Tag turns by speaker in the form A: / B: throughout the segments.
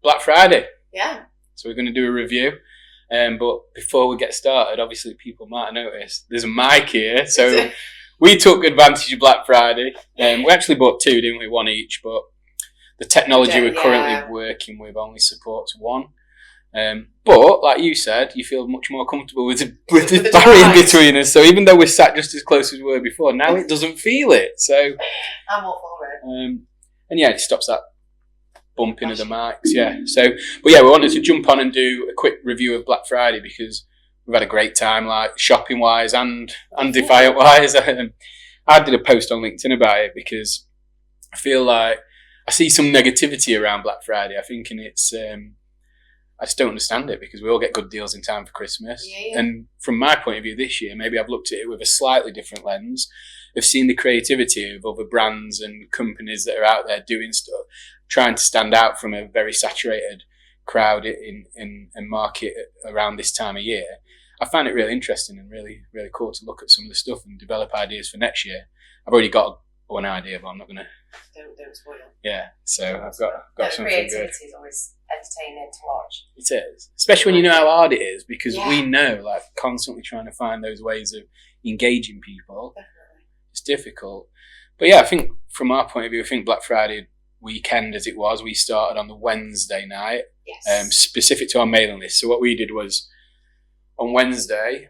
A: Black Friday.
B: Yeah.
A: So we're going to do a review. But before we get started, obviously people might have noticed there's a mic here. So we took advantage of Black Friday. We actually bought two, didn't we? One each. But the technology we're currently working with only supports one. But like you said, you feel much more comfortable with the barrier between us. So even though we're sat just as close as we were before, now it doesn't feel it. So
B: I'm all for it.
A: And yeah, it stops that bumping of the mics. Yeah. So, but yeah, we wanted to jump on and do a quick review of Black Friday because we've had a great time, like shopping wise and Defiant wise. I did a post on LinkedIn about it because I feel like I see some negativity around Black Friday. I think, and it's I just don't understand it because we all get good deals in time for Christmas.
B: Yeah.
A: And from my point of view this year, maybe I've looked at it with a slightly different lens. I've seen the creativity of other brands and companies that are out there doing stuff, trying to stand out from a very saturated crowd in market around this time of year. I find it really interesting and really, really cool to look at some of the stuff and develop ideas for next year. I've already got one idea, but I'm not going to...
B: Don't spoil it.
A: Yeah, so I've got something good.
B: Creativity is always entertaining to watch.
A: It is, especially when you know how hard it is, because we know, like, constantly trying to find those ways of engaging people.
B: Definitely.
A: It's difficult. But yeah, I think from our point of view, I think Black Friday weekend as it was, we started on the Wednesday night, specific to our mailing list. So what we did was, on Wednesday,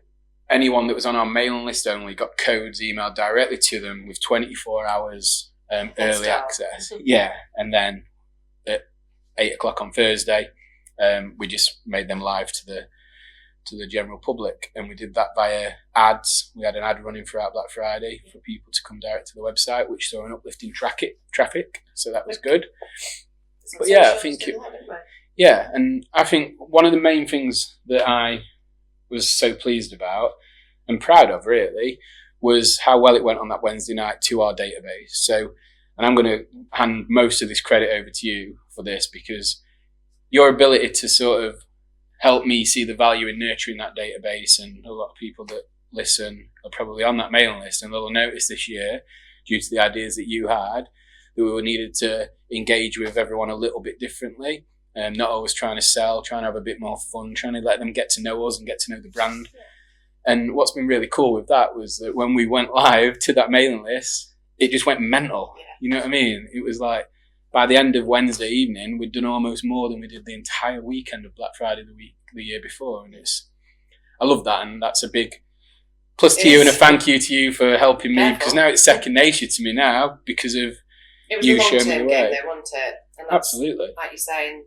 A: anyone that was on our mailing list only got codes emailed directly to them with 24 hours early access. Yeah, and then at 8 o'clock on Thursday, we just made them live to the general public, and we did that via ads. We had an ad running throughout Black Friday for people to come direct to the website, which saw an uplift in traffic, so that was good. But yeah, I think and I think one of the main things that I was so pleased about and proud of really was how well it went on that Wednesday night to our database. So, and I'm going to hand most of this credit over to you for this, because your ability to sort of help me see the value in nurturing that database, and a lot of people that listen are probably on that mailing list, and they'll notice this year, due to the ideas that you had, that we needed to engage with everyone a little bit differently, and not always trying to sell, trying to have a bit more fun, trying to let them get to know us and get to know the brand. And what's been really cool with that was that when we went live to that mailing list, it just went mental. You know what I mean? It was like, by the end of Wednesday evening, we'd done almost more than we did the entire weekend of Black Friday the year before. And I love that, and that's a big plus to you and a thank you to you for helping me, because now it's second nature to me now because of you showing me the way.
B: They want it. And
A: absolutely.
B: Like you're saying,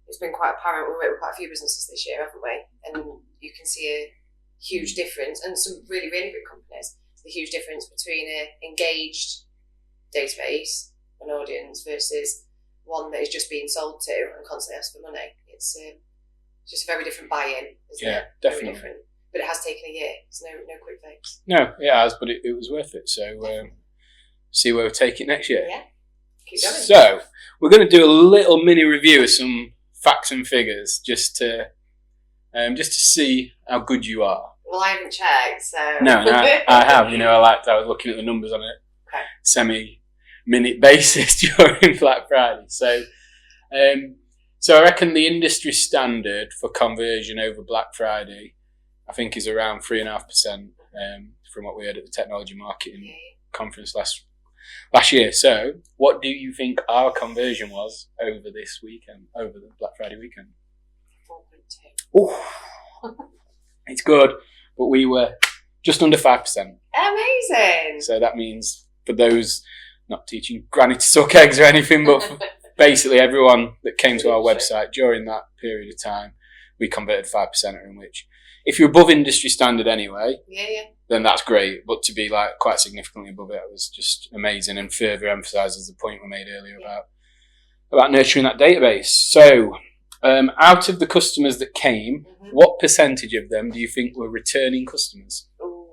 B: it's been quite apparent. We worked with quite a few businesses this year, haven't we? And you can see a huge difference, and some really, really good companies. The huge difference between an engaged database, an audience, versus one that is just being sold to and constantly asks for money. It's just a very different buy-in, isn't it?
A: Definitely.
B: Very different. But it has taken a year. It's no quick fix.
A: No, it has, but it was worth it. So see where we take it next year.
B: Yeah, keep going.
A: So we're going to do a little mini review of some facts and figures, just to see how good you are.
B: Well, I haven't checked, so...
A: No, I have. I was looking at the numbers on a semi-minute basis during Black Friday. So I reckon the industry standard for conversion over Black Friday, I think, is around 3.5% from what we heard at the Technology Marketing Conference last year. So what do you think our conversion was over this weekend, over the Black Friday weekend?
B: 4.2.
A: Oh, it's good. But we were just under 5%.
B: Amazing.
A: So that means, for those, not teaching granny to suck eggs or anything, but for basically everyone that came to our website during that period of time, we converted 5%, in which, if you're above industry standard anyway, then that's great. But to be like quite significantly above it was just amazing, and further emphasises the point we made earlier about nurturing that database. So, out of the customers that came, what percentage of them do you think were returning customers?
B: Ooh.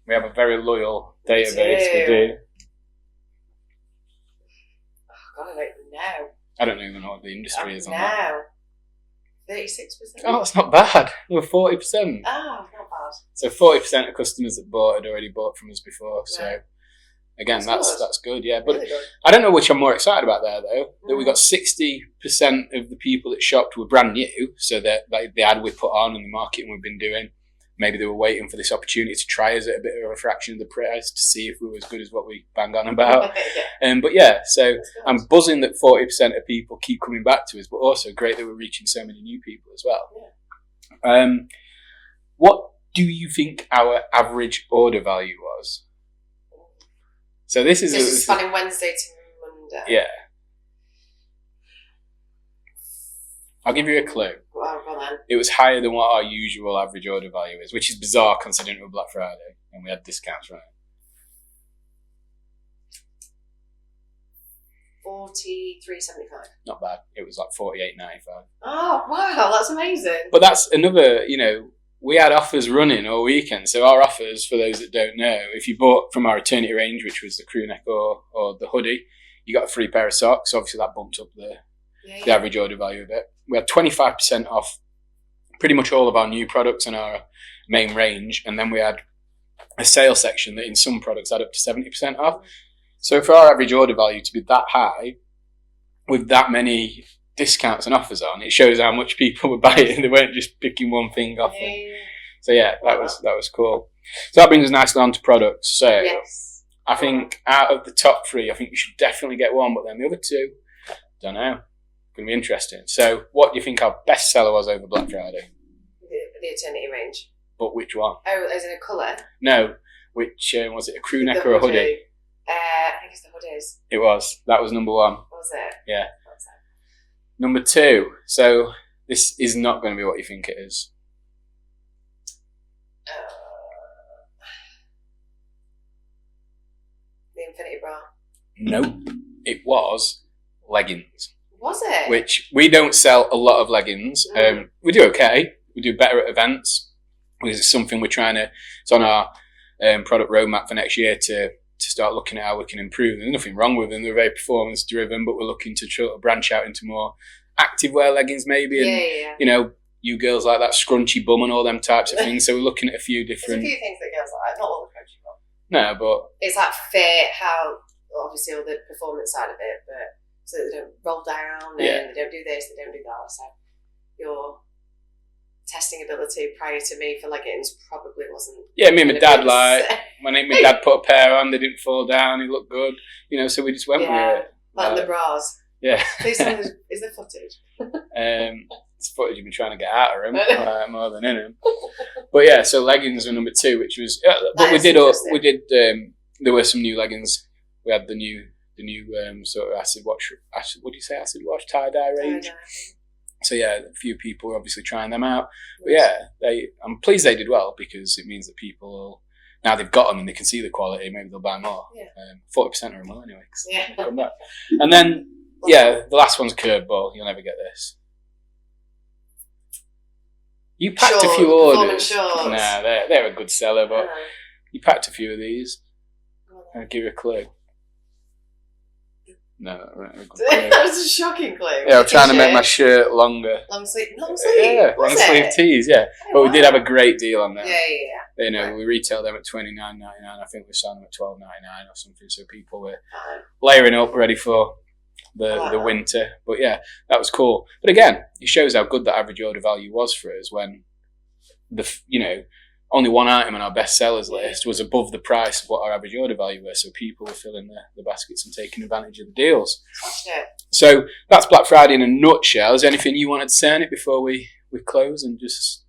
A: We have a very loyal database. We do.
B: Oh, God, I don't even know.
A: I don't even know what the industry is on that.
B: 36%.
A: Oh, that's not bad. We were 40%.
B: Oh, not bad.
A: So 40% of customers that bought had already bought from us before. Right. So again, that's good. Yeah, but
B: Really good.
A: I don't know which I'm more excited about there though. That we got 60% of the people that shopped were brand new, so that the ad we put on and the marketing we've been doing, maybe they were waiting for this opportunity to try us at a bit of a fraction of the price to see if we were as good as what we bang on about. But yeah, so I'm buzzing that 40% of people keep coming back to us, but also great that we're reaching so many new people as well.
B: Yeah.
A: What do you think our average order value was? So this is
B: spanning Wednesday to Monday.
A: Yeah. I'll give you a clue.
B: Well then.
A: It was higher than what our usual average order value is, which is bizarre considering it was Black Friday and we had discounts running.
B: 43.75.
A: Not bad. It was like 48.95.
B: Oh wow, that's amazing.
A: But that's another, we had offers running all weekend. So our offers, for those that don't know, if you bought from our Eternity range, which was the crew neck or the hoodie, you got a free pair of socks. Obviously that bumped up the average order value a bit. We had 25% off pretty much all of our new products in our main range. And then we had a sale section that in some products had up to 70% off. So for our average order value to be that high with that many discounts and offers on, it shows how much people were buying. They weren't just picking one thing off. So yeah, that was cool. So that brings us nicely on to products. So
B: yes.
A: I think out of the top 3, I think you should definitely get one, but then the other 2, don't know. Going to be interesting. So what do you think our best seller was over Black Friday?
B: The Eternity range.
A: But which one?
B: Oh, as in a colour?
A: No. Which, was it a crew neck or a hoodie?
B: I think it's the hoodies.
A: It was. That was number 1.
B: Was it?
A: Yeah. Number 2. So this is not going to be what you think it is.
B: The Infinity Bra.
A: Nope. It was leggings.
B: Was it?
A: Which we don't sell a lot of leggings. We do okay. We do better at events. This is something we're trying to. It's on our product roadmap for next year to start looking at how we can improve. There's nothing wrong with them. They're very performance driven, but we're looking to try to branch out into more activewear leggings maybe. And, you girls like that scrunchy bum and all them types of things. So we're looking at a few different.
B: There's a few things that girls like, not all the crunchy bum.
A: No, but
B: it's that fit, how obviously all the performance side of it, but so that they don't roll down and they don't do this, they don't do that. So your testing ability prior to me for leggings probably wasn't. Yeah,
A: me and my dad when my dad put a pair on, they didn't fall down. He looked good, so we just went with it.
B: Like the bras.
A: Yeah.
B: Is there footage?
A: It's footage you've been trying to get out of him more than in him. But yeah, so leggings were number 2, which was. But we did. There were some new leggings. We had the new sort of acid wash. What do you say? Acid wash tie dye range. So yeah, a few people were obviously trying them out. But yeah, I'm pleased they did well because it means that people now they've got them and they can see the quality. Maybe they'll buy more. 40% of them will anyway. Come back. And then the last one's a curveball. You'll never get this. You packed a few orders. Nah, they're a good seller, but you packed a few of these. I'll give you a clue. No,
B: that was a shocking clue.
A: Yeah, I'm trying to make my shirt longer.
B: Long sleeve?
A: Yeah, long sleeve tees, yeah. But we did have a great deal on them.
B: Yeah.
A: We retailed them at $29.99. I think we sold them at $12.99 or something, so people were layering up ready for the winter. But yeah, that was cool. But again, it shows how good the average order value was for us when only one item on our best sellers list was above the price of what our average order value was, so people were filling the baskets and taking advantage of the deals.
B: Yeah.
A: So that's Black Friday in a nutshell. Is there anything you wanted to say on it before we close and just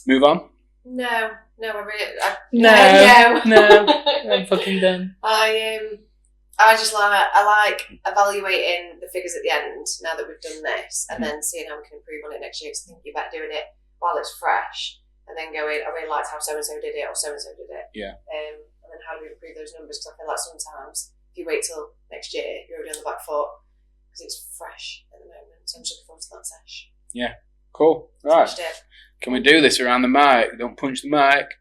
A: move on?
B: No, I really.
A: No, I'm fucking done.
B: I just like evaluating the figures at the end now that we've done this, and then seeing how we can improve on it next year. Because I think you're about doing it while it's fresh. And then going, I really liked how so-and-so did it, or so-and-so did it.
A: Yeah.
B: And then how do we improve those numbers? Because I feel like sometimes, if you wait till next year, you're already on the back foot, because it's fresh at the moment. So I'm just looking forward to that sesh.
A: Yeah. Cool. Right. Can we do this around the mic? Don't punch the mic.